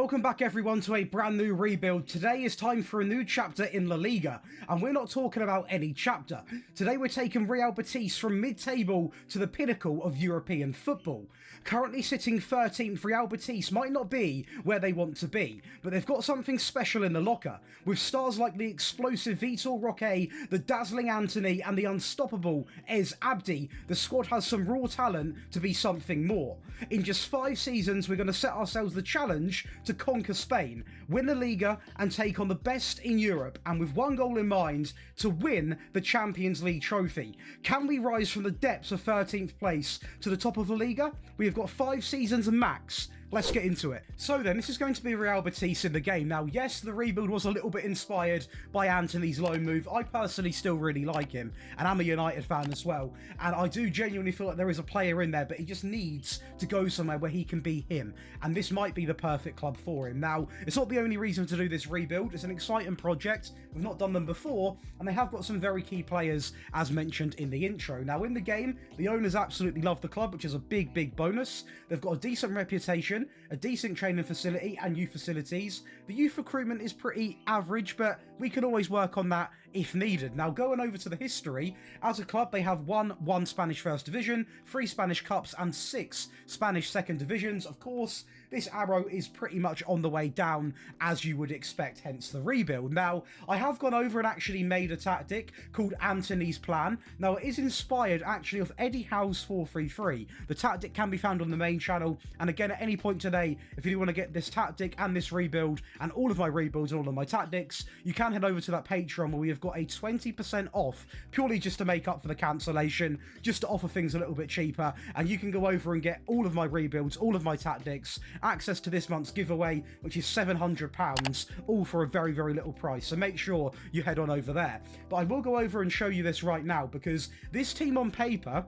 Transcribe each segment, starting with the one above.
Welcome back everyone to a brand new rebuild. Today is time for a new chapter in La Liga, and we're not talking about any chapter. Today we're taking Real Betis from mid-table to the pinnacle of European football. Currently sitting 13th, Real Betis might not be where they want to be, but they've got something special in the locker, with stars like the explosive Vitor Roque, the dazzling Antony, and the unstoppable Ez Abdi. The squad has some raw talent to be something more. In just 5 seasons, we're going to set ourselves the challenge to conquer Spain, win the Liga, and take on the best in Europe, and with one goal in mind, to win the Champions League trophy. Can we rise from the depths of 13th place to the top of the Liga? We have got 5 seasons max. Let's get into it. So then, this is going to be Real Betis in the game. Now, yes, the rebuild was a little bit inspired by Antony's loan move. I personally still really like him, and I'm a United fan as well. And I do genuinely feel like there is a player in there, but he just needs to go somewhere where he can be him. And this might be the perfect club for him. Now, it's not the only reason to do this rebuild. It's an exciting project. We've not done them before, and they have got some very key players, as mentioned in the intro. Now, in the game, the owners absolutely love the club, which is a big, big bonus. They've got a decent reputation, a decent training facility and youth facilities. The youth recruitment is pretty average, but we can always work on that if needed. Now, going over to the history, as a club, they have won 1 Spanish First Division, 3 Spanish Cups, and 6 Spanish Second Divisions. Of course, this arrow is pretty much on the way down, as you would expect, hence the rebuild. Now, I have gone over and actually made a tactic called Antony's Plan. Now, it is inspired actually of Eddie Howe's 4-3-3. The tactic can be found on the main channel, and again, at any point today, if you do want to get this tactic and this rebuild, and all of my rebuilds and all of my tactics, you can head over to that Patreon where we have got a 20% off, purely just to make up for the cancellation, just to offer things a little bit cheaper, and you can go over and get all of my rebuilds, all of my tactics, access to this month's giveaway, which is £700, all for a very, very little price. So make sure you head on over there. But I will go over and show you this right now, because this team on paper,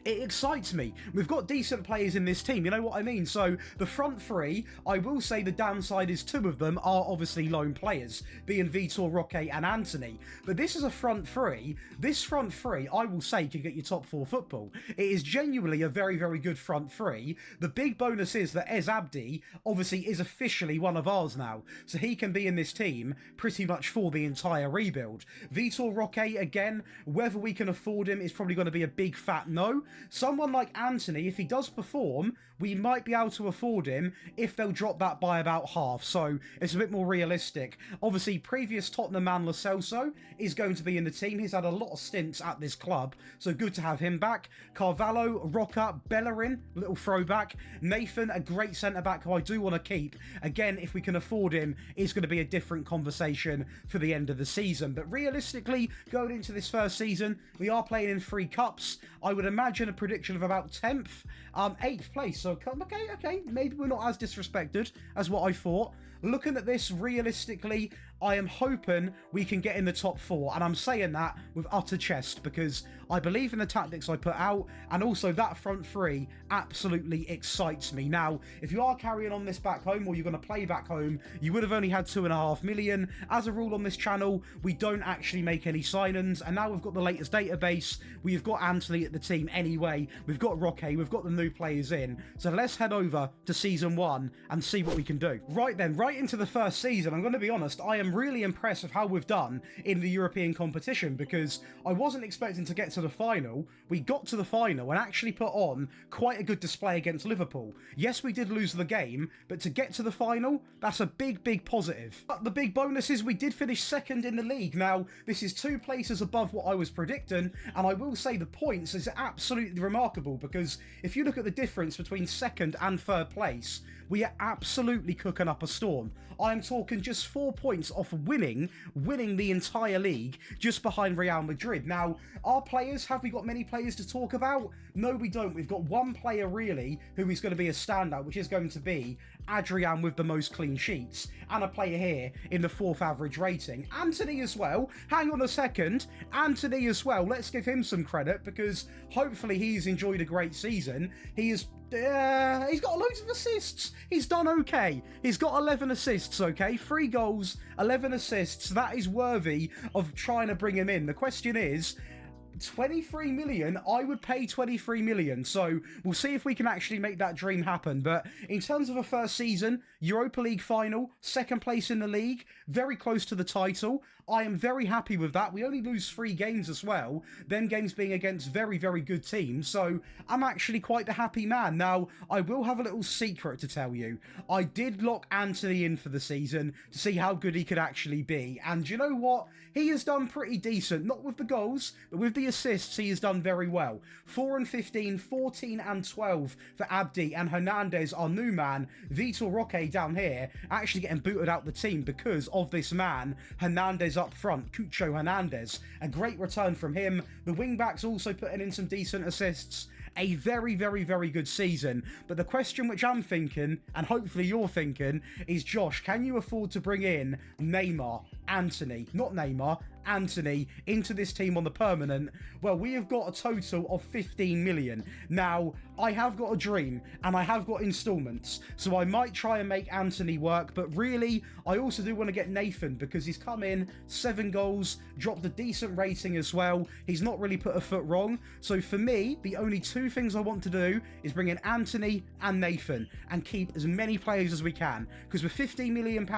it excites me. We've got decent players in this team, you know what I mean? So the front 3, I will say the downside is 2 of them are obviously lone players, being Vitor Roque and Antony. But this is a front 3. This front 3, I will say, can get you top 4 football. It is genuinely a very, very good front 3. The big bonus is that Ez Abdi obviously is officially one of ours now, so he can be in this team pretty much for the entire rebuild. Vitor Roque, again, whether we can afford him is probably going to be a big fat no. Someone like Antony, if he does perform, we might be able to afford him if they'll drop that by about half, so it's a bit more realistic. Obviously, previous Tottenham man Lo Celso is going to be in the team. He's had a lot of stints at this club, so good to have him back. Carvalho, Roca, Bellerin, little throwback. Nathan, a great centre-back who I do want to keep. Again, if we can afford him, it's going to be a different conversation for the end of the season. But realistically, going into this first season, we are playing in 3 cups. I would imagine a prediction of about 10th, 8th place. So, okay, maybe we're not as disrespected as what I thought. Looking at this realistically, I am hoping we can get in the top 4, and I'm saying that with utter chest because I believe in the tactics I put out, and also that front 3 absolutely excites me. Now, if you are carrying on this back home, or you're going to play back home, you would have only had 2.5 million. As a rule on this channel, we don't actually make any signings, and now we've got the latest database. We've got Antony at the team anyway. We've got Roque, we've got the new players in. So let's head over to season 1 and see what we can do. Right then, right into the first season, I'm going to be honest, I am really impressed with how we've done in the European competition, because I wasn't expecting to get to the final. We got to the final and actually put on quite a good display against Liverpool. Yes, we did lose the game, but to get to the final, that's a big, big positive. But the big bonus is we did finish 2nd in the league. Now, this is 2 places above what I was predicting, and I will say the points is absolutely remarkable, because if you look at the difference between 2nd and 3rd place, we are absolutely cooking up a storm. I am talking just 4 points off winning the entire league, just behind Real Madrid. Now, our players, have we got many players to talk about? No, we don't. We've got one player really who is going to be a standout, which is going to be Adrian with the most clean sheets, and a player here in the 4th average rating. Antony as well. Hang on a second. Antony as well. Let's give him some credit, because hopefully he's enjoyed a great season. He's got loads of assists. He's done okay. He's got 11 assists, okay? 3 goals, 11 assists. That is worthy of trying to bring him in. The question is, 23 million, I would pay 23 million. So we'll see if we can actually make that dream happen. But in terms of a first season, Europa League final, second place in the league, very close to the title. I am very happy with that. We only lose 3 games as well, them games being against very, very good teams, so I'm actually quite the happy man. Now, I will have a little secret to tell you. I did lock Anthony in for the season to see how good he could actually be, and you know what? He has done pretty decent, not with the goals, but with the assists he has done very well. 4 and 15, 14 and 12 for Abdi, and Hernandez, our new man, Vitor Roque down here, actually getting booted out the team because of this man, Hernandez up front, Cucho Hernandez. A great return from him. The wing-backs also putting in some decent assists. A very, very, very good season. But the question which I'm thinking, and hopefully you're thinking, is Josh, can you afford to bring in Neymar, Anthony, not Neymar, Anthony, into this team on the permanent? Well, we have got a total of 15 million. Now, I have got a dream, and I have got installments, so I might try and make Anthony work, but really, I also do want to get Nathan, because he's come in, 7 goals, dropped a decent rating as well. He's not really put a foot wrong, so for me, the only 2 things I want to do is bring in Anthony and Nathan, and keep as many players as we can, because with £15 million,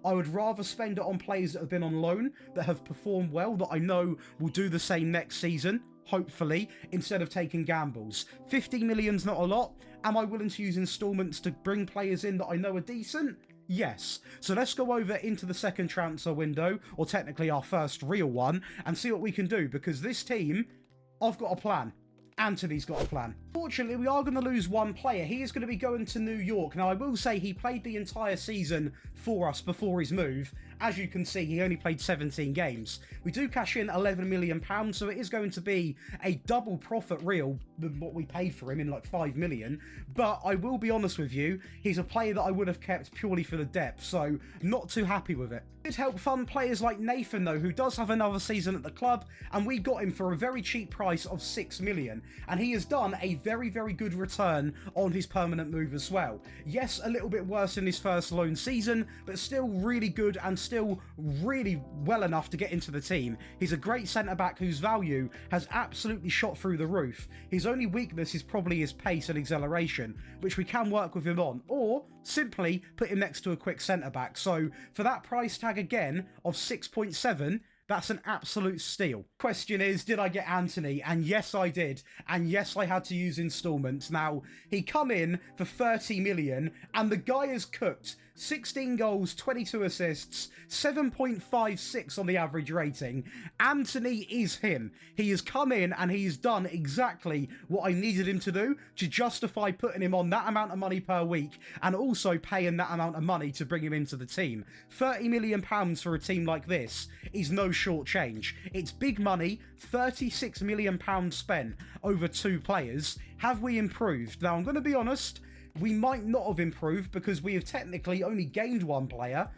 I would rather spend it on players that have been on loan, that have performed well, that I know will do the same next season, hopefully, instead of taking gambles. 50 million's not a lot. Am I willing to use installments to bring players in that I know are decent? Yes. So let's go over into the second transfer window, or technically our first real one, and see what we can do, because this team, I've got a plan. Anthony's got a plan. Fortunately, we are going to lose 1 player. He is going to be going to New York. Now, I will say he played the entire season for us before his move. As you can see, he only played 17 games. We do cash in £11 million, so it is going to be a double profit real than what we paid for him in like 5 million. But I will be honest with you, he's a player that I would have kept purely for the depth, so not too happy with it. It did help fund players like Nathan, though, who does have another season at the club, and we got him for a very cheap price of 6 million. And he has done a very, very good return on his permanent move as well. Yes, a little bit worse in his first loan season, but still really good and still really well enough to get into the team. He's a great centre-back whose value has absolutely shot through the roof. His only weakness is probably his pace and acceleration, which we can work with him on, or simply put him next to a quick centre-back. So for that price tag again of 6.7, that's an absolute steal. Question is, did I get Anthony? And yes, I did. And yes, I had to use installments. Now, he come in for 30 million, and the guy is cooked. 16 goals, 22 assists, 7.56 on the average rating. Anthony is him. He has come in and he's done exactly what I needed him to do to justify putting him on that amount of money per week and also paying that amount of money to bring him into the team. £30 million for a team like this is no short change. It's big money, £36 million spent over 2 players. Have we improved? Now, I'm going to be honest, we might not have improved because we have technically only gained 1 player.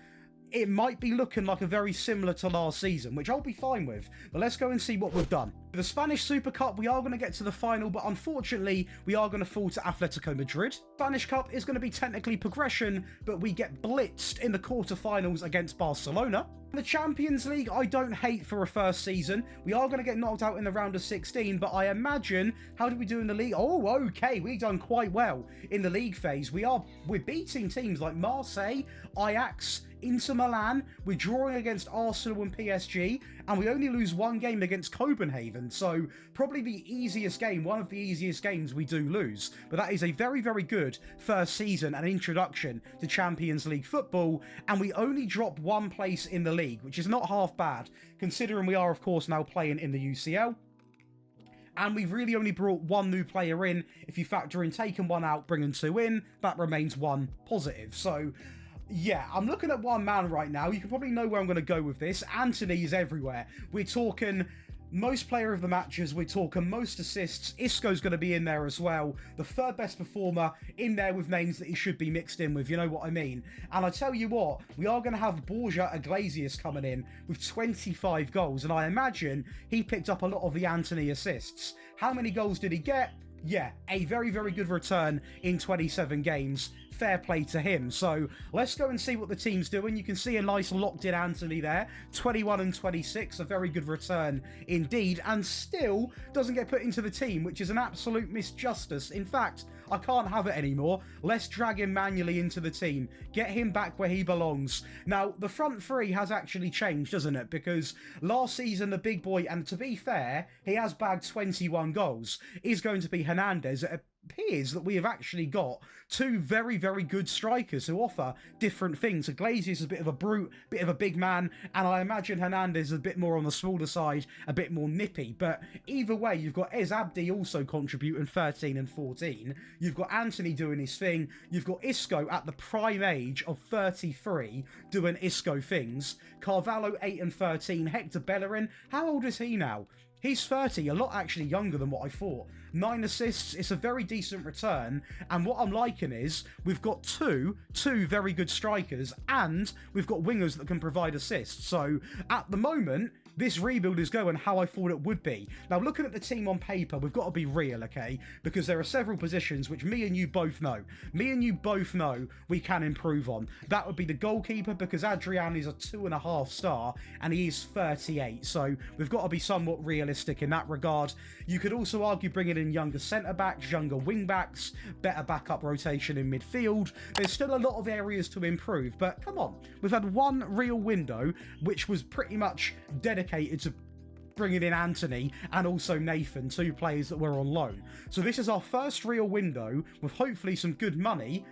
It might be looking like a very similar to last season, which I'll be fine with. But let's go and see what we've done. For the Spanish Super Cup, we are going to get to the final, but unfortunately, we are going to fall to Atletico Madrid. Spanish Cup is going to be technically progression, but we get blitzed in the quarterfinals against Barcelona. The Champions League, I don't hate for a first season. We are going to get knocked out in the round of 16, but I imagine, how did we do in the league? Oh, okay, we've done quite well in the league phase. We're beating teams like Marseille, Ajax, Inter Milan. We're drawing against Arsenal and PSG, and we only lose 1 game against Copenhagen. So probably the easiest game, one of the easiest games we do lose. But that is a very, very good first season and introduction to Champions League football, and we only drop 1 place in the league, which is not half bad, considering we are, of course, now playing in the UCL. And we've really only brought 1 new player in. If you factor in taking 1 out, bringing 2 in, that remains 1 positive. So yeah, I'm looking at 1 man right now. You can probably know where I'm going to go with this. Anthony is everywhere. We're talking most player of the matches. We're talking most assists. Isco's going to be in there as well. The 3rd best performer in there with names that he should be mixed in with. You know what I mean? And I tell you what, we are going to have Borja Iglesias coming in with 25 goals. And I imagine he picked up a lot of the Anthony assists. How many goals did he get? Yeah, a very, very good return in 27 games. fair play to him. So let's go and see what the team's doing. You can see a nice locked-in Anthony there, 21 and 26, a very good return indeed, and still doesn't get put into the team, which is an absolute misjustice. In fact, I can't have it anymore. Let's drag him manually into the team. Get him back where he belongs. Now, the front three has actually changed, doesn't it? Because last season, the big boy, and to be fair, he has bagged 21 goals, is going to be Hernandez. It appears that we have actually got two very, very good strikers who offer different things. Iglesias is a bit of a brute, bit of a big man, and I imagine Hernandez is a bit more on the smaller side, a bit more nippy. But either way, you've got Ez Abdi also contributing 13 and 14. You've got Anthony doing his thing. You've got Isco at the prime age of 33 doing Isco things. Carvalho 8 and 13. Hector Bellerin, how old is he now? He's 30, a lot actually younger than what I thought. 9 assists, it's a very decent return. And what I'm liking is we've got two very good strikers, and we've got wingers that can provide assists. So at the moment, this rebuild is going how I thought it would be. Now, looking at the team on paper, we've got to be real, okay? Because there are several positions which me and you both know. Me and you both know we can improve on. That would be the goalkeeper, because Adrian is a 2.5 star and he is 38. So we've got to be somewhat realistic in that regard. You could also argue bringing in younger centre-backs, younger wing-backs, better backup rotation in midfield. There's still a lot of areas to improve, but come on. We've had one real window, which was pretty much dedicated to bringing in Anthony and also Nathan, two players that were on loan. So this is our first real window with hopefully some good money.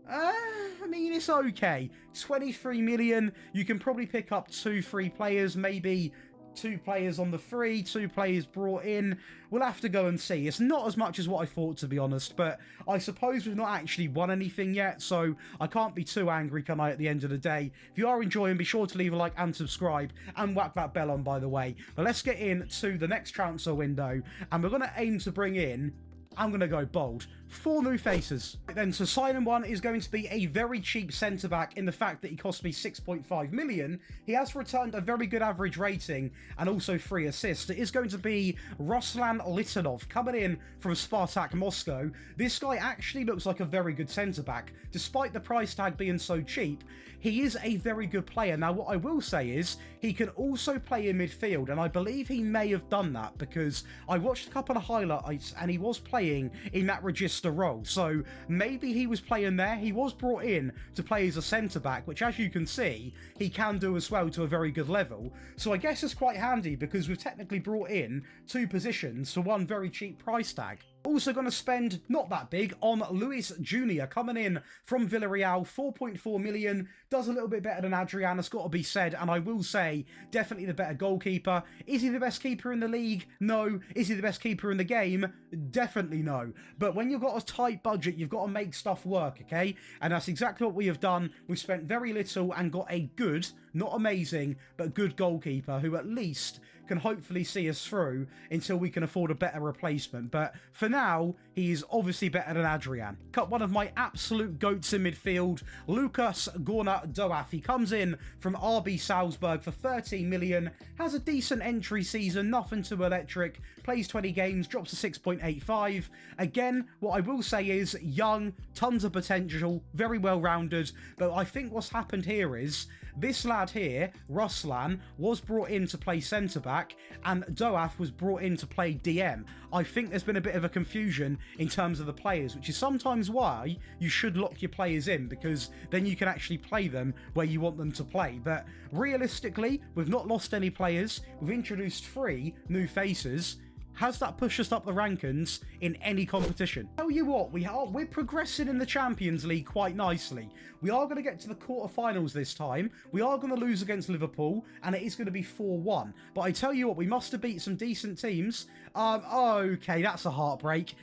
I mean, it's okay. 23 million, you can probably pick up 2-3 players, maybe 2 players on the free, 2 players brought in. We'll have to go and see. It's not as much as what I thought, to be honest, but I suppose we've not actually won anything yet, so I can't be too angry, can I, at the end of the day? If you are enjoying, be sure to leave a like and subscribe, and whack that bell on, by the way. But let's get into the next transfer window, and we're going to aim to bring in, I'm going to go bold, 4 new faces. Then, so signing one is going to be a very cheap centre-back in the fact that he cost me 6.5 million. He has returned a very good average rating and also 3 assists. It is going to be Ruslan Litanov coming in from Spartak Moscow. This guy actually looks like a very good centre-back. Despite the price tag being so cheap, he is a very good player. Now, what I will say is he can also play in midfield, and I believe he may have done that because I watched a couple of highlights and he was playing in that register role. So maybe he was playing there. He was brought in to play as a centre-back, which, as you can see, he can do as well to a very good level. So I guess it's quite handy because we've technically brought in 2 positions for one very cheap price tag. Also going to spend not that big on Luis Jr. coming in from Villarreal, 4.4 million. Does a little bit better than Adrian, it's got to be said, and I will say definitely the better goalkeeper. Is he the best keeper in the league? No. Is he the best keeper in the game? Definitely no. But when you've got a tight budget, you've got to make stuff work, okay? And that's exactly what we have done. We've spent very little and got a good, not amazing, but good goalkeeper who at least can hopefully see us through until we can afford a better replacement. But for now, he is obviously better than Adrian. Cut one of my absolute goats in midfield, Lucas Gorna-Doaf. He comes in from RB Salzburg for 13 million, has a decent entry season, nothing too electric, plays 20 games, drops to 6.85. Again, what I will say is young, tons of potential, very well-rounded, but I think what's happened here is this lad here, Ruslan, was brought in to play centre-back, and Doaf was brought in to play DM. I think there's been a bit of a confusion in terms of the players, which is sometimes why you should lock your players in, because then you can actually play them where you want them to play. But realistically, we've not lost any players. We've introduced 3 new faces. Has that pushed us up the rankings in any competition? Tell you what, we're progressing in the Champions League quite nicely. We are going to get to the quarterfinals this time. We are going to lose against Liverpool, and it is going to be 4-1. But I tell you what, we must have beat some decent teams. Okay, that's a heartbreak.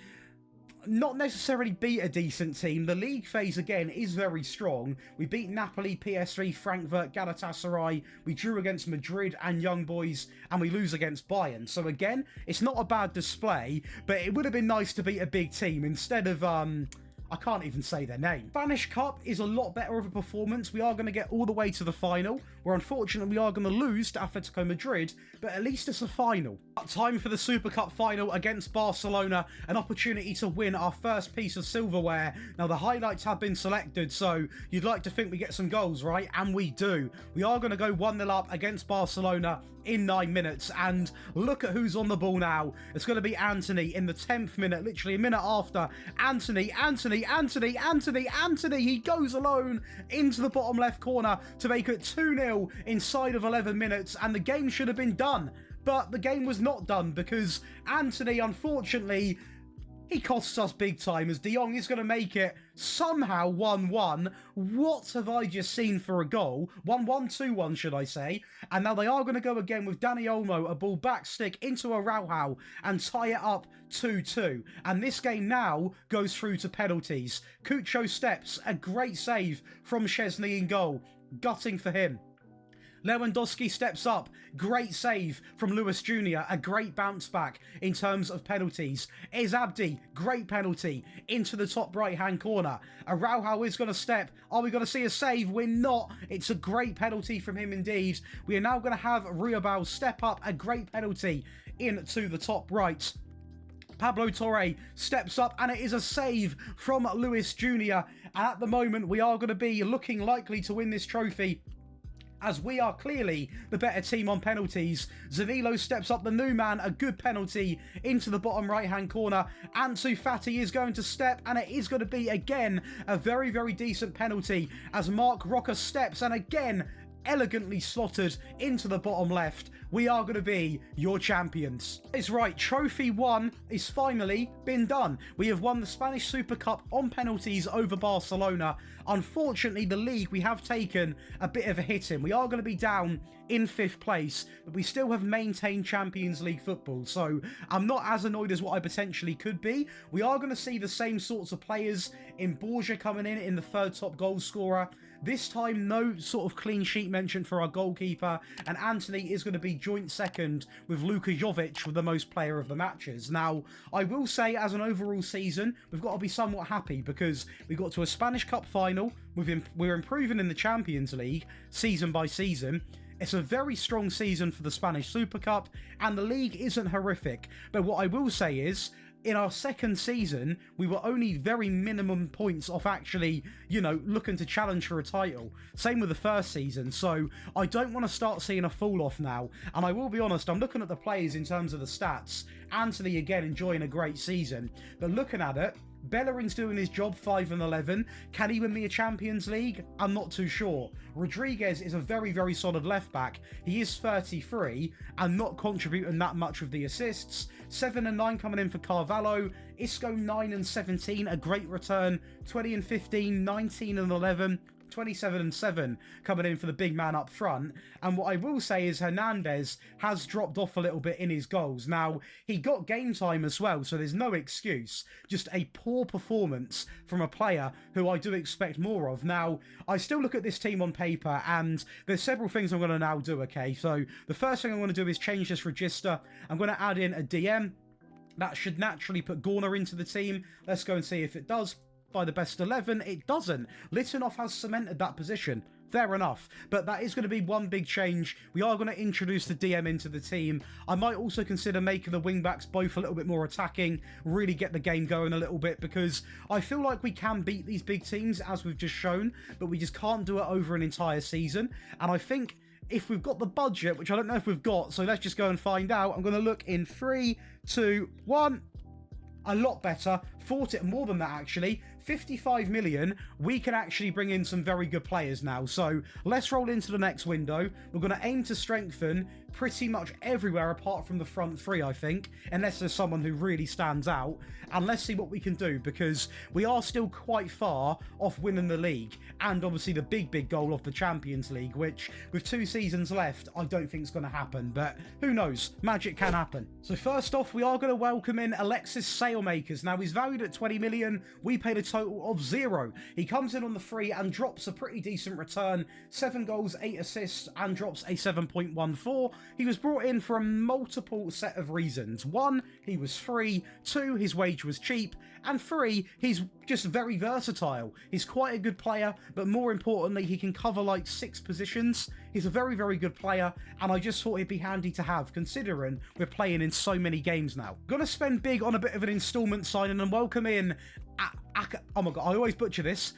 Not necessarily beat a decent team. The league phase, again, is very strong. We beat Napoli, PSV, Frankfurt, Galatasaray. We drew against Madrid and Young Boys, and we lose against Bayern. So again, it's not a bad display, but it would have been nice to beat a big team instead of I can't even say their name. Spanish Cup is a lot better of a performance. We are going to get all the way to the final, where unfortunately we are going to lose to Atletico Madrid, but at least it's a final. Time for the Super Cup final against Barcelona, an opportunity to win our first piece of silverware. Now the highlights have been selected, so you'd like to think we get some goals, right? And we do. We are going to go 1-0 up against Barcelona in 9 minutes, and look at who's on the ball now. It's going to be Anthony in the 10th minute, literally a minute after. Anthony, he goes alone into the bottom left corner to make it 2-0 inside of 11 minutes, and the game should have been done. But the game was not done because Anthony, unfortunately, he costs us big time as De Jong is going to make it somehow 1-1. What have I just seen for a goal? 1-1, 2-1 should I say. And now they are going to go again with Dani Olmo, a ball back stick into Araujo and tie it up 2-2. And this game now goes through to penalties. Cucho steps, a great save from Szczesny in goal. Gutting for him. Lewandowski steps up, great save from Lewis Jr., a great bounce back in terms of penalties. Abdi, great penalty into the top right hand corner. Araujo is going to step. Are we going to see a save? We're not. It's a great penalty from him indeed. We are now going to have Riobal step up, a great penalty into the top right. Pablo Torre steps up and it is a save from Lewis Jr. And at the moment we are going to be looking likely to win this trophy, as we are clearly the better team on penalties. Zanilo steps up, the new man, a good penalty into the bottom right-hand corner. Ansu Fati is going to step, and it is going to be, again, a very, very decent penalty as Mark Roca steps, and again, elegantly slotted into the bottom left. We are going to be your champions. It's right, Trophy 1 is finally been done. We have won the Spanish Super Cup on penalties over Barcelona. Unfortunately, the league, we have taken a bit of a hitting. We are going to be down in 5th place, but we still have maintained Champions League football, so I'm not as annoyed as what I potentially could be. We are going to see the same sorts of players in Borja coming in the 3rd top goal scorer. This time, no sort of clean sheet mentioned for our goalkeeper, and Anthony is going to be joint 2nd with Luka Jovic with the most player of the matches. Now, I will say, as an overall season, we've got to be somewhat happy because we got to a Spanish Cup final. We're improving in the Champions League season by season. It's a very strong season for the Spanish Super Cup, and the league isn't horrific. But what I will say is, in our 2nd season, we were only very minimum points off actually, looking to challenge for a title. Same with the 1st season, so I don't want to start seeing a fall off now. And I will be honest, I'm looking at the players in terms of the stats. Anthony, again, enjoying a great season. But looking at it, Bellerin's doing his job, 5 and 11. Can he win me a Champions League? I'm not too sure. Rodriguez is a very, very solid left back. He is 33 and not contributing that much with the assists. 7 and 9 coming in for Carvalho. Isco 9 and 17, a great return. 20 and 15, 19 and 11. 27 and 7 coming in for the big man up front. And what I will say is Hernandez has dropped off a little bit in his goals. Now, he got game time as well, so there's no excuse. Just a poor performance from a player who I do expect more of. Now, I still look at this team on paper, and there's several things I'm going to now do, okay? So, the first thing I'm going to do is change this register. I'm going to add in a DM. That should naturally put Gorner into the team. Let's go and see if it does. By the best 11, it doesn't. Litvinov has cemented that position. Fair enough. But that is going to be one big change. We are going to introduce the DM into the team. I might also consider making the wing-backs both a little bit more attacking, really get the game going a little bit, because I feel like we can beat these big teams, as we've just shown, but we just can't do it over an entire season. And I think if we've got the budget, which I don't know if we've got, so let's just go and find out. I'm going to look in 3, 2, 1... A lot better. 40, more than that actually. 55 million. We can actually bring in some very good players now. So let's roll into the next window. We're going to aim to strengthen pretty much everywhere apart from the front 3, I think. Unless there's someone who really stands out. And let's see what we can do, because we are still quite far off winning the league. And obviously the big goal of the Champions League, which with 2 seasons left, I don't think is going to happen. But who knows? Magic can happen. So first off, we are going to welcome in Alexis Sailmakers. Now, he's valued at 20 million. We paid a total of 0. He comes in on the free and drops a pretty decent return. 7 goals, 8 assists, and drops a 7.14. he was brought in for a multiple set of reasons. 1, he was free. 2, his wage was cheap. And 3, he's just very versatile. He's quite a good player, but more importantly, he can cover like 6 positions. He's a very, very good player, and I just thought it'd be handy to have, considering we're playing in so many games now. Gonna spend big on a bit of an installment signing and welcome in, oh my god, I always butcher this,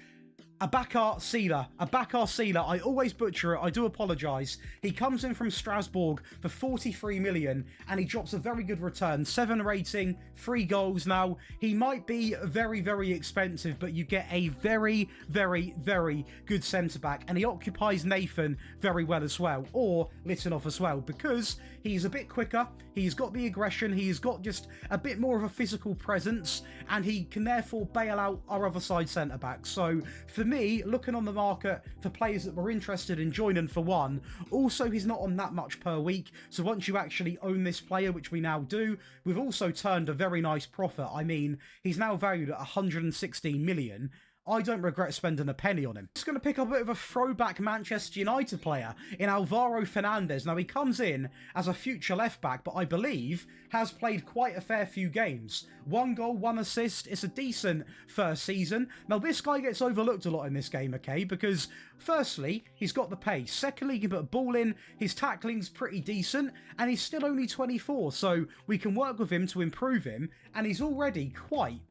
Abakar Sela. I always butcher it. I do apologise. He comes in from Strasbourg for 43 million and he drops a very good return. 7 rating, 3 goals. Now, he might be very, very expensive, but you get a very, very, very good centre-back, and he occupies Nathan very well as well, or Litvinov as well, because he's a bit quicker, he's got the aggression, he's got just a bit more of a physical presence, and he can therefore bail out our other side centre-back. So, for me, looking on the market for players that were interested in joining for one, also he's not on that much per week, so once you actually own this player, which we now do, we've also turned a very nice profit. I mean, he's now valued at 116 million. I don't regret spending a penny on him. Just going to pick up a bit of a throwback Manchester United player in Alvaro Fernandez. Now, he comes in as a future left-back, but I believe has played quite a fair few games. 1 goal, 1 assist. It's a decent first season. Now, this guy gets overlooked a lot in this game, okay? Because, firstly, he's got the pace. Secondly, he can put a ball in. His tackling's pretty decent. And he's still only 24, so we can work with him to improve him. And he's already quite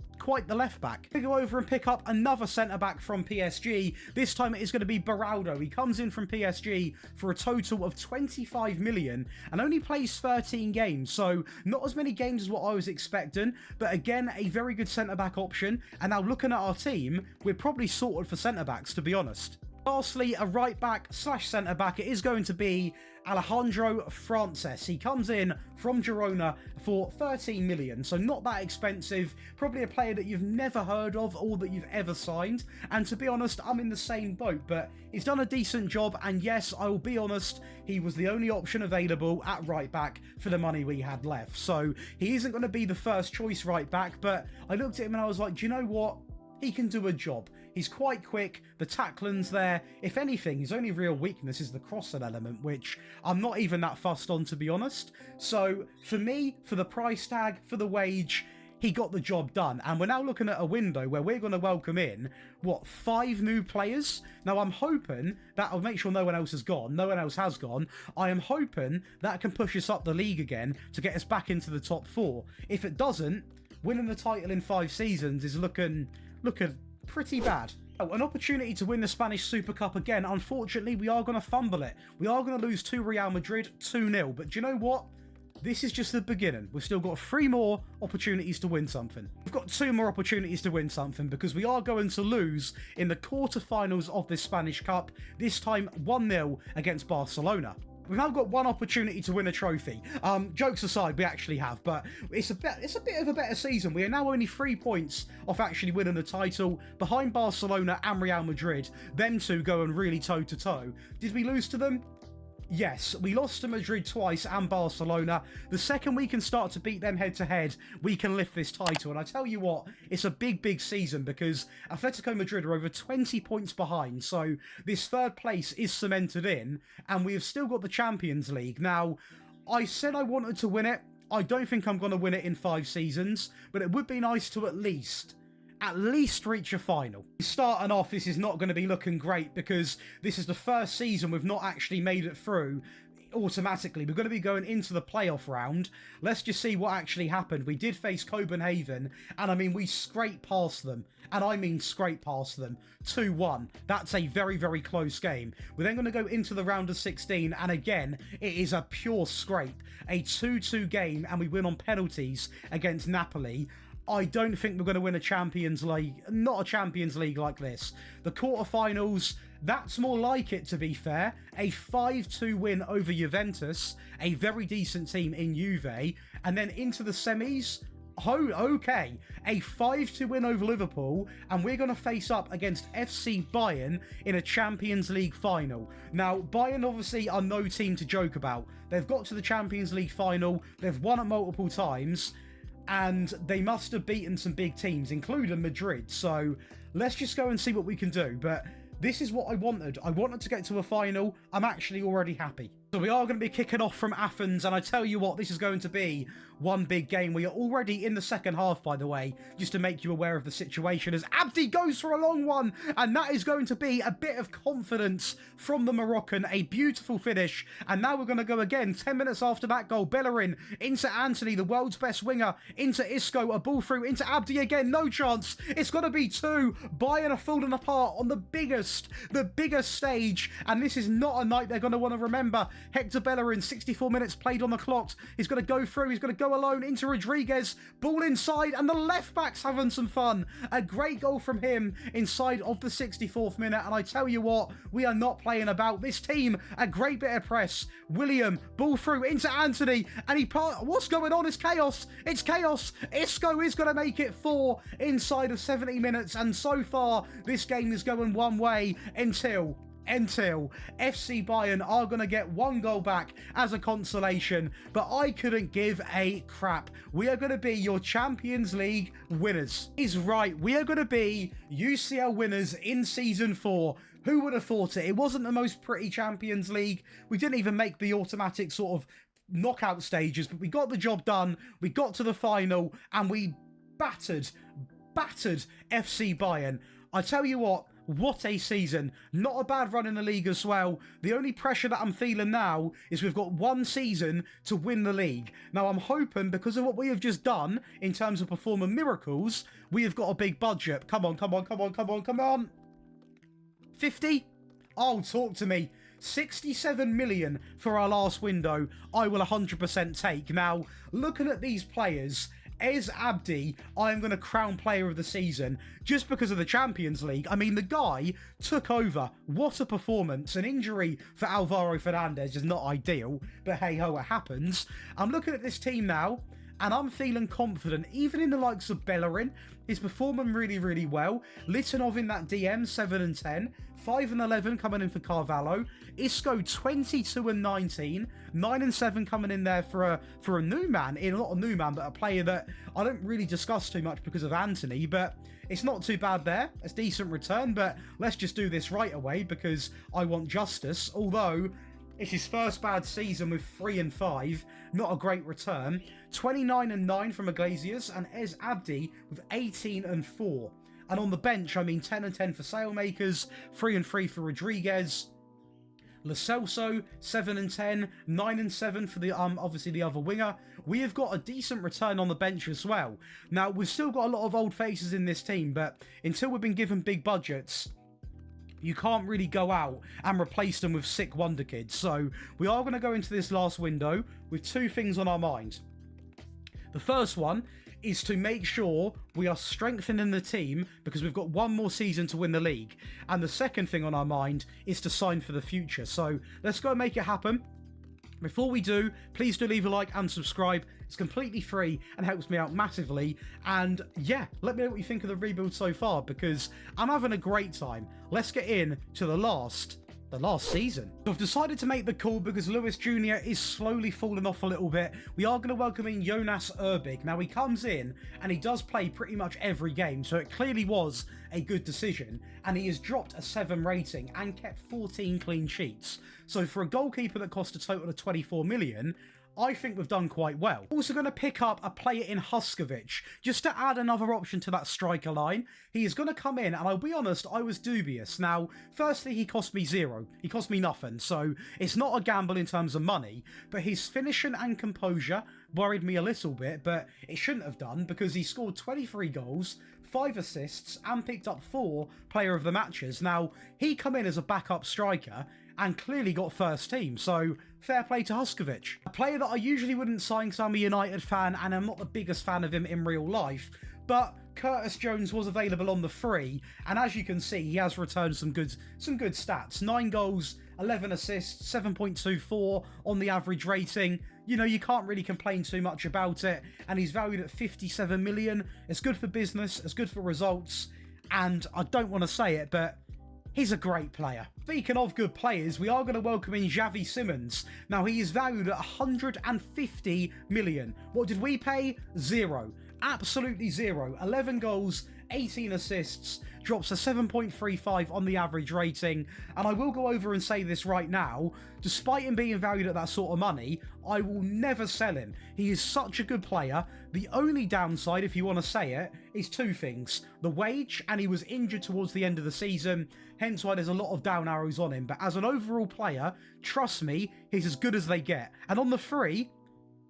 the left back. We go over and pick up another centre back from PSG. This time it is going to be Beraldo. He comes in from PSG for a total of 25 million and only plays 13 games, so not as many games as what I was expecting, but again, a very good centre back option. And now looking at our team, we're probably sorted for centre backs, to be honest. Lastly, a right back / centre back, it is going to be Alejandro Frances. He comes in from Girona for 13 million, so not that expensive. Probably a player that you've never heard of or that you've ever signed. And to be honest, I'm in the same boat, but he's done a decent job. And yes, I will be honest, he was the only option available at right back for the money we had left. So he isn't going to be the first choice right back, but I looked at him and I was like, do you know what? He can do a job. He's quite quick, the tackling's there. If anything, his only real weakness is the crossing element, which I'm not even that fussed on, to be honest. So, for me, for the price tag, for the wage, he got the job done. And we're now looking at a window where we're going to welcome in, 5 new players? Now, I'm hoping that I'll make sure no one else has gone. No one else has gone. I am hoping that can push us up the league again to get us back into the top 4. If it doesn't, winning the title in 5 seasons is looking pretty bad. Oh, an opportunity to win the Spanish Super Cup again. Unfortunately, we are going to fumble it. We are going to lose to Real Madrid 2-0. But do you know what? This is just the beginning. We've still got 3 more opportunities to win something. We've got 2 more opportunities to win something because we are going to lose in the quarterfinals of this Spanish Cup. This time 1-0 against Barcelona. We've now got 1 opportunity to win a trophy. Jokes aside, we actually have, but it's a bit of a better season. We are now only 3 points off actually winning the title, behind Barcelona and Real Madrid. Them two going really toe-to-toe. Did we lose to them? Yes, we lost to Madrid twice and Barcelona. The second we can start to beat them head-to-head, we can lift this title. And I tell you what, it's a big, big season because Atletico Madrid are over 20 points behind. So this 3rd place is cemented in, and we have still got the Champions League. Now, I said I wanted to win it. I don't think I'm going to win it in 5 seasons, but it would be nice to at least reach a final. Starting off, this is not going to be looking great because this is the first season we've not actually made it through automatically. We're going to be going into the playoff round. Let's just see what actually happened. We did face Copenhagen, and I mean, we scraped past them. And I mean scraped past them. 2-1. That's a very, very close game. We're then going to go into the round of 16, and again, it is a pure scrape. A 2-2 game, and we win on penalties against Napoli. I don't think we're going to win a Champions League, not a Champions League like this. The quarterfinals, that's more like it, to be fair. A 5-2 win over Juventus, a very decent team in Juve, and then into the semis. Oh, okay. A 5-2 win over Liverpool, and we're going to face up against FC Bayern in a Champions League final. Now, Bayern obviously are no team to joke about. They've got to the Champions League final, they've won it multiple times, and they must have beaten some big teams, including Madrid. So let's just go and see what we can do. But this is what I wanted. I wanted to get to a final. I'm actually already happy. So we are going to be kicking off from Athens, and I tell you what, this is going to be one big game. We are already in the second half, by the way, just to make you aware of the situation, as Abdi goes for a long one, and that is going to be a bit of confidence from the Moroccan, a beautiful finish. And now we're going to go again, 10 minutes after that goal, Bellerin into Anthony, the world's best winger, into Isco, a ball through into Abdi again, no chance. It's going to be two. Bayern are falling apart on the biggest stage, and this is not a night they're going to want to remember. Hector Bellerin, 64 minutes played on the clock. He's going to go through. He's going to go alone into Rodriguez. Ball inside, and the left-back's having some fun. A great goal from him inside of the 64th minute, and I tell you what, we are not playing about. This team, a great bit of press. William, ball through into Anthony, and what's going on? It's chaos. It's chaos. Isco is going to make it 4 inside of 70 minutes, and so far, this game is going one way until FC Bayern are going to get 1 goal back as a consolation, but I couldn't give a crap. We are going to be your Champions League winners. Is right, we are going to be UCL winners in Season 4. Who would have thought it? It wasn't the most pretty Champions League. We didn't even make the automatic sort of knockout stages, but we got the job done. We got to the final, and we battered FC Bayern. I tell you what a season. Not a bad run in the league as well. The only pressure that I'm feeling now is we've got 1 season to win the league. Now I'm hoping, because of what we have just done in terms of performing miracles, we have got a big budget. Come on. 50? Oh, talk to me. 67 million for our last window. I will 100% take. Now, looking at these players, Ez Abdi, I am going to crown player of the season just because of the Champions League. I mean, the guy took over. What a performance. An injury for Alvaro Fernandez is not ideal, but hey-ho, it happens. I'm looking at this team now, and I'm feeling confident. Even in the likes of Bellerin, he's performing really, really well. Litanov in that DM, 7 and 10. 5 and 11 coming in for Carvalho. Isco, 22 and 19. 9 and 7 coming in there for a new man. Not a new man, but a player that I don't really discuss too much because of Anthony, but it's not too bad there. It's a decent return, but let's just do this right away because I want justice. Although it's his first bad season with 3 and 5. Not a great return. 29 and 9 from Iglesias, and Ez Abdi with 18 and 4. And on the bench, I mean 10 and 10 for Sailmakers, 3 and 3 for Rodriguez. Lo Celso, 7 and 10, 9 and 7 for the obviously the other winger. We have got a decent return on the bench as well. Now, we've still got a lot of old faces in this team, but until we've been given big budgets, you can't really go out and replace them with sick wonder kids. So we are going to go into this last window with 2 things on our mind. The first one is to make sure we are strengthening the team because we've got 1 more season to win the league. And the second thing on our mind is to sign for the future. So let's go and make it happen. Before we do, please do leave a like and subscribe. It's completely free and helps me out massively. And yeah, let me know what you think of the rebuild so far because I'm having a great time. Let's get in to the last season. So I've decided to make the call because Lewis Jr. is slowly falling off a little bit. We are going to welcome in Jonas Urbig. Now he comes in and he does play pretty much every game, so it clearly was a good decision, and he has dropped a 7 rating and kept 14 clean sheets. So for a goalkeeper that cost a total of 24 million, I think we've done quite well. Also going to pick up a player in Huskovic, just to add another option to that striker line. He is going to come in, and I'll be honest, I was dubious. Now, firstly, he cost me 0. He cost me nothing, so it's not a gamble in terms of money, but his finishing and composure worried me a little bit, but it shouldn't have done because he scored 23 goals, 5 assists, and picked up 4 player of the matches. Now, he come in as a backup striker, and clearly got first team, so fair play to Huskovic. A player that I usually wouldn't sign because I'm a United fan and I'm not the biggest fan of him in real life, but Curtis Jones was available on the free, and as you can see, he has returned some good stats. 9 goals, 11 assists, 7.24 on the average rating. You know, you can't really complain too much about it, and he's valued at 57 million. It's good for business, it's good for results, and I don't want to say it, but he's a great player. Speaking of good players, we are going to welcome in Xavi Simons. Now, he is valued at 150 million. What did we pay? 0. Absolutely 0. 11 goals, 18 assists, drops a 7.35 on the average rating, and I will go over and say this right now, despite him being valued at that sort of money, I will never sell him. He is such a good player. The only downside, if you want to say it, is two things. The wage, and he was injured towards the end of the season, hence why there's a lot of down arrows on him. But as an overall player, trust me, he's as good as they get. And on the free,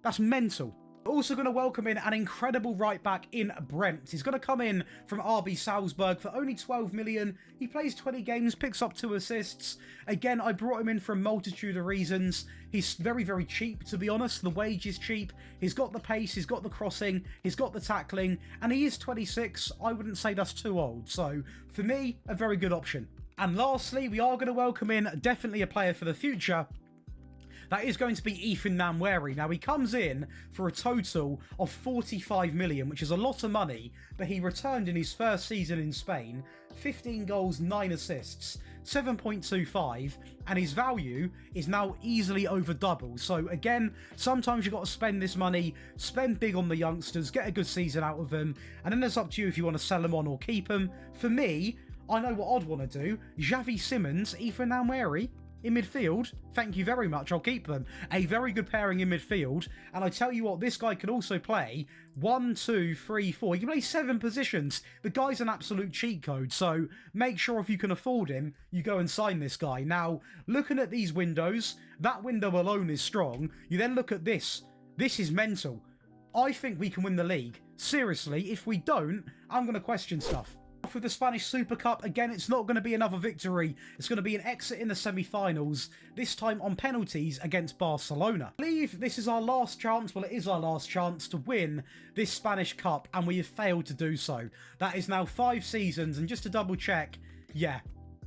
that's mental. Also going to welcome in an incredible right back in Brent. He's going to come in from RB Salzburg for only 12 million. He plays 20 games, picks up 2 assists. Again, I brought him in for a multitude of reasons. He's very, very cheap, to be honest. The wage is cheap. He's got the pace, he's got the crossing, he's got the tackling, and he is 26. I wouldn't say that's too old. So, for me, a very good option. And lastly, we are going to welcome in definitely a player for the future. That is going to be Ethan Nwaneri. Now, he comes in for a total of 45 million, which is a lot of money, but he returned in his first season in Spain, 15 goals, 9 assists, 7.25, and his value is now easily over double. So again, sometimes you've got to spend this money, spend big on the youngsters, get a good season out of them, and then it's up to you if you want to sell them on or keep them. For me, I know what I'd want to do. Xavi Simons, Ethan Nwaneri, in midfield, thank you very much, I'll keep them. A very good pairing in midfield, and I tell you what, this guy can also play 1, 2, 3, 4. He can play 7 positions. The guy's an absolute cheat code, so make sure if you can afford him, you go and sign this guy. Now, looking at these windows, that window alone is strong. You then look at this. This is mental. I think we can win the league. Seriously, if we don't, I'm going to question stuff. With the Spanish Super Cup, again, it's not going to be another victory. It's going to be an exit in the semi-finals, this time on penalties against Barcelona. I believe this is our last chance, well, it is our last chance to win this Spanish Cup, and we have failed to do so. That is now 5 seasons, and just to double check, yeah,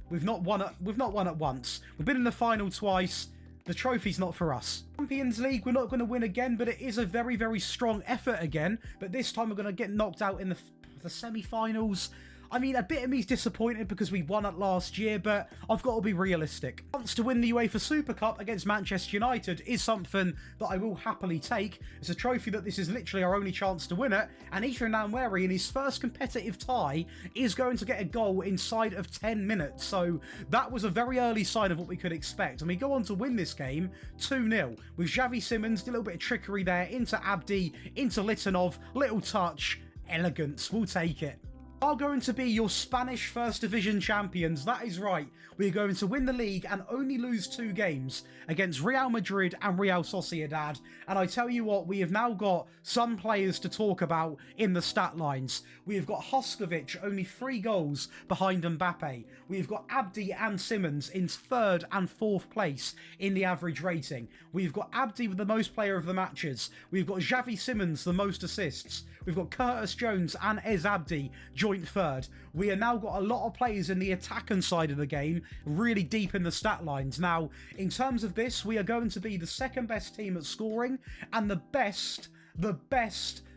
we've not won it once. We've been in the final twice. The trophy's not for us. Champions League, we're not going to win again, but it is a very, very strong effort again. But this time we're going to get knocked out in the semi-finals. I mean, a bit of me's disappointed because we won it last year, but I've got to be realistic. Chance to win the UEFA Super Cup against Manchester United is something that I will happily take. It's a trophy that this is literally our only chance to win it, and Ethan Nwaneri in his first competitive tie is going to get a goal inside of 10 minutes. So that was a very early sign of what we could expect, and we go on to win this game 2-0 with Xavi Simons, a little bit of trickery there, into Abdi, into Litanov, little touch, elegance, we'll take it. Are going to be your Spanish First Division champions. That is right. We are going to win the league and only lose 2 games against Real Madrid and Real Sociedad. And I tell you what, we have now got some players to talk about in the stat lines. We have got Huskovic, only 3 goals behind Mbappe. We have got Abdi and Simons in 3rd and 4th place in the average rating. We've got Abdi with the most player of the matches. We've got Xavi Simons, the most assists. We've got Curtis Jones and Ez Abdi joint 3rd. We have now got a lot of players in the attacking side of the game, really deep in the stat lines. Now, in terms of this, we are going to be the 2nd best team at scoring and the best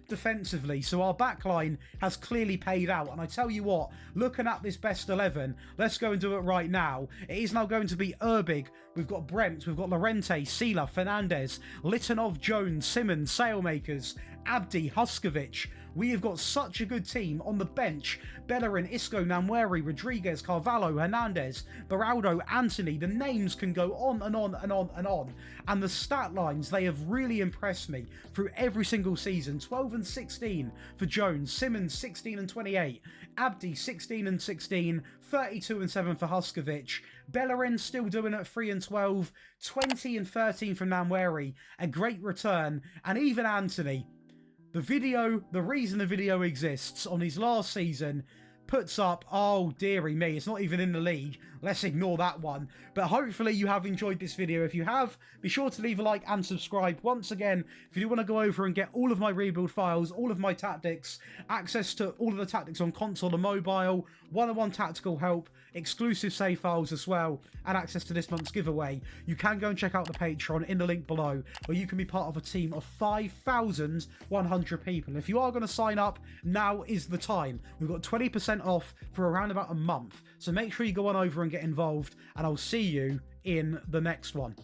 defensively. So our backline has clearly paid out. And I tell you what, looking at this best 11, let's go and do it right now. It is now going to be Urbig. We've got Brent, we've got Lorente, Sila, Fernandez, Litanov, Jones, Simmons, Sailmakers, Abdi, Huskovic. We have got such a good team on the bench. Bellerin, Isco, Nwaneri, Rodriguez, Carvalho, Hernandez, Beraldo, Anthony. The names can go on and on and on and on. And the stat lines, they have really impressed me through every single season. 12 and 16 for Jones, Simmons 16 and 28, Abdi 16 and 16, 32 and 7 for Huskovic. Bellerin still doing it 3 and 12, 20 and 13 from Nwaneri. A great return. And even Anthony. The reason the video exists on his last season puts up, oh dearie me, it's not even in the league. Let's ignore that one. But hopefully you have enjoyed this video. If you have, be sure to leave a like and subscribe. Once again, if you do want to go over and get all of my rebuild files, all of my tactics, access to all of the tactics on console and mobile, one-on-one tactical help, exclusive save files as well, and access to this month's giveaway, you can go and check out the Patreon in the link below, where you can be part of a team of 5,100 people. If you are going to sign up, now is the time. We've got 20% off for around about a month, so make sure you go on over and get involved, and I'll see you in the next one.